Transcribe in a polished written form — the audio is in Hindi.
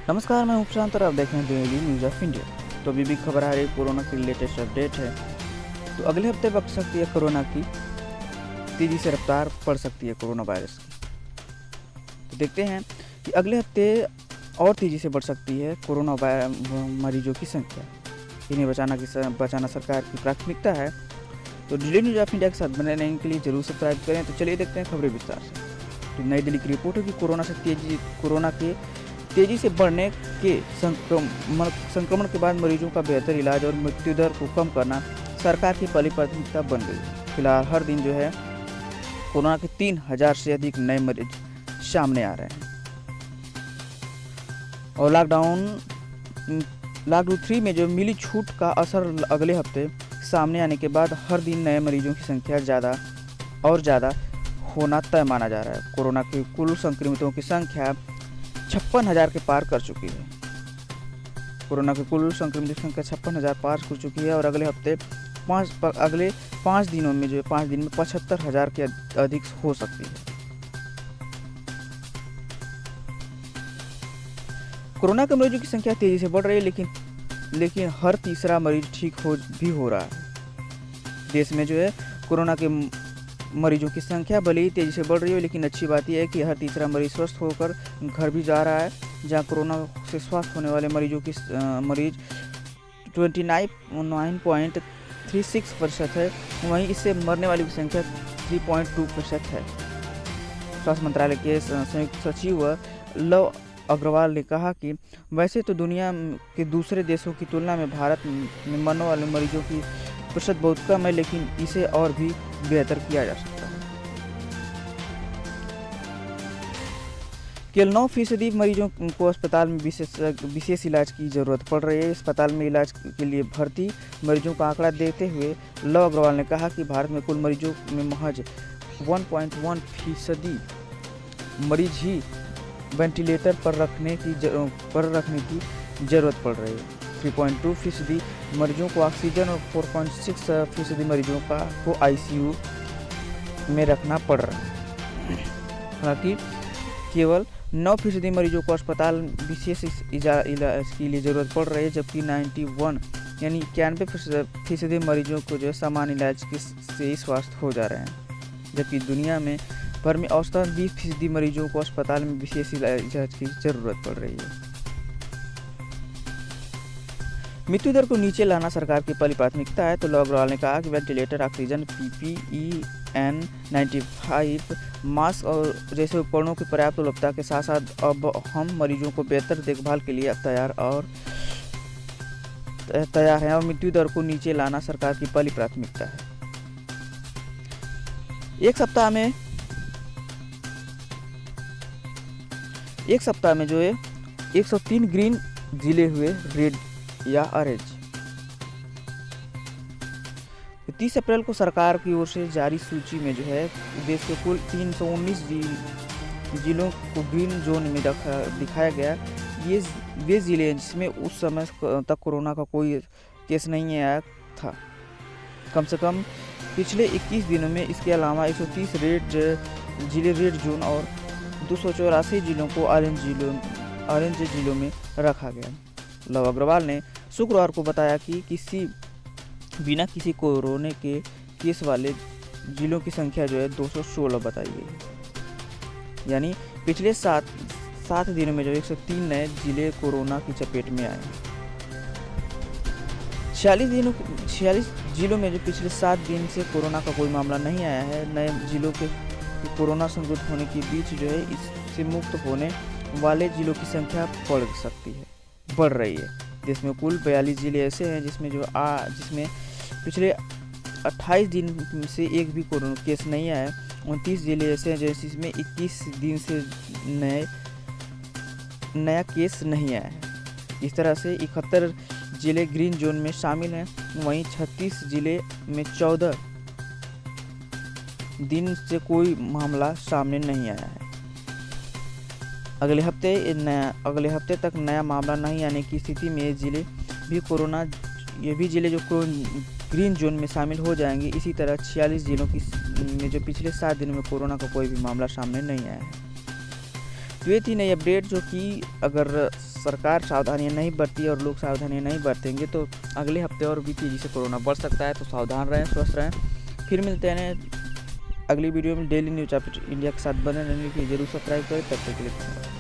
नमस्कार, मैं उपशांत और आप देख रहे हैं डेली न्यूज़ ऑफ इंडिया। तो अभी भी खबर आ रही है कोरोना की लेटेस्ट अपडेट है। तो अगले हफ्ते बढ़ सकती है कोरोना की तेज़ी से रफ्तार बढ़ सकती है कोरोना वायरस की। तो देखते हैं कि अगले हफ्ते और तेज़ी से बढ़ सकती है कोरोना मरीजों की संख्या। इन्हें बचाना सरकार की प्राथमिकता है। तो डेली न्यूज़ ऑफ इंडिया के साथ बने रहने के लिए जरूर सब्सक्राइब करें। तो चलिए देखते हैं खबरें विस्तार से। तो नई दिल्ली की रिपोर्ट है कि कोरोना के तेजी से बढ़ने के संक्रमण के बाद मरीजों का बेहतर इलाज और मृत्यु दर को कम करना सरकार की पहली प्राथमिकता बन गई। फिलहाल हर दिन कोरोना के 3000 से अधिक नए मरीज सामने आ रहे हैं और लॉकडाउन 3 में मिली छूट का असर अगले हफ्ते सामने आने के बाद हर दिन नए मरीजों की संख्या ज़्यादा होना तय माना जा रहा है। कोरोना के कुल संक्रमितों की संख्या 56,000 के पार कर चुकी है। कोरोना के कुल संक्रमितों की संख्या 56,000 पार कर चुकी है और अगले 5 दिनों में 75,000 के अधिक हो सकती है। कोरोना के मरीजों की संख्या तेजी से बढ़ रही है, लेकिन हर तीसरा मरीज ठीक हो रहा है। देश में कोरोना के मरीजों की संख्या भले ही तेज़ी से बढ़ रही है, लेकिन अच्छी बात यह है कि हर तीसरा मरीज स्वस्थ होकर घर भी जा रहा है। जहां कोरोना से स्वस्थ होने वाले मरीज 29.36% है, वहीं इससे मरने वालों की संख्या 3.2% है। स्वास्थ्य मंत्रालय के संयुक्त सचिव लव अग्रवाल ने कहा कि वैसे तो दुनिया के दूसरे देशों की तुलना में भारत में मरने वाले मरीजों की प्रतिशत बहुत कम है, लेकिन इसे और भी बेहतर किया जा सकता है। केवल 9% मरीजों को अस्पताल में विशेष इलाज की जरूरत पड़ रही है। अस्पताल में इलाज के लिए भर्ती मरीजों का आंकड़ा देते हुए लव अग्रवाल ने कहा कि भारत में कुल मरीजों में महज 1.1% मरीज ही वेंटिलेटर पर रखने की जरूरत पड़ रही है। 3.2% मरीजों को ऑक्सीजन और 4.6% मरीजों को आईसीयू में रखना पड़ रहा है। हालांकि केवल 9% मरीजों को अस्पताल विशेष इलाज के लिए जरूरत पड़ रही है, जबकि 91% मरीजों को सामान्य इलाज से ही स्वस्थ हो जा रहे हैं। जबकि दुनिया में भर में औसतन 20% मरीजों को अस्पताल में विशेष इलाज की जरूरत पड़ रही है। मृत्यु दर को नीचे लाना सरकार की पहली प्राथमिकता है। तो लव अग्रवाल ने कहा कि ventilator, oxygen, PPE, N95 mask और जैसे उपकरणों की पर्याप्त उपलब्धता के साथ साथ अब हम मरीजों को बेहतर देखभाल के लिए तैयार हैं और मृत्यु दर को नीचे लाना सरकार की पहली प्राथमिकता है। एक सप्ताह में 103 ग्रीन जिले हुए रेड या ऑरेंज। 30 अप्रैल को सरकार की ओर से जारी सूची में देश के कुल 319 जिलों को ग्रीन जोन में दिखाया गया। ये वे जिले हैं जिसमें उस समय तक कोरोना का कोई केस नहीं आया था, कम से कम पिछले 21 दिनों में। इसके अलावा 130 जिले रेड जोन और 284 जिलों को ऑरेंज जिलों में रखा गया। लव अग्रवाल ने शुक्रवार को बताया कि बिना किसी कोरोना के केस वाले जिलों की संख्या 216 बताई गई है। यानी पिछले 7 दिनों में 103 नए जिले कोरोना की चपेट में आए। 46 जिलों में पिछले 7 दिन से कोरोना का कोई मामला नहीं आया है। नए जिलों के कोरोना संक्रमित होने के बीच इससे मुक्त होने वाले जिलों की संख्या बढ़ रही है। देश में कुल 42 जिले ऐसे हैं जिसमें पिछले 28 दिन से एक भी कोरोना केस नहीं आया। 29 जिले ऐसे हैं जिसमें 21 दिन से नया केस नहीं आया है। इस तरह से 71 जिले ग्रीन जोन में शामिल हैं। वहीं 36 जिले में 14 दिन से कोई मामला सामने नहीं आया है। अगले हफ्ते तक नया मामला नहीं आने की स्थिति में ये जिले जो ग्रीन जोन में शामिल हो जाएंगे। इसी तरह 46 जिलों में पिछले 7 दिनों में कोरोना का कोई भी मामला सामने नहीं आया है। तो ये थी नई अपडेट जो कि अगर सरकार सावधानियां नहीं बरती और लोग सावधानियां नहीं बरतेंगे तो अगले हफ्ते और भी तेज़ी से कोरोना बढ़ सकता है। तो सावधान रहें, स्वस्थ रहें। फिर मिलते हैं अगली वीडियो में। डेली न्यूज़ अपडेट इंडिया के साथ बने रहने के लिए जरूर सब्सक्राइब करें। तब तक के लिए धन्यवाद।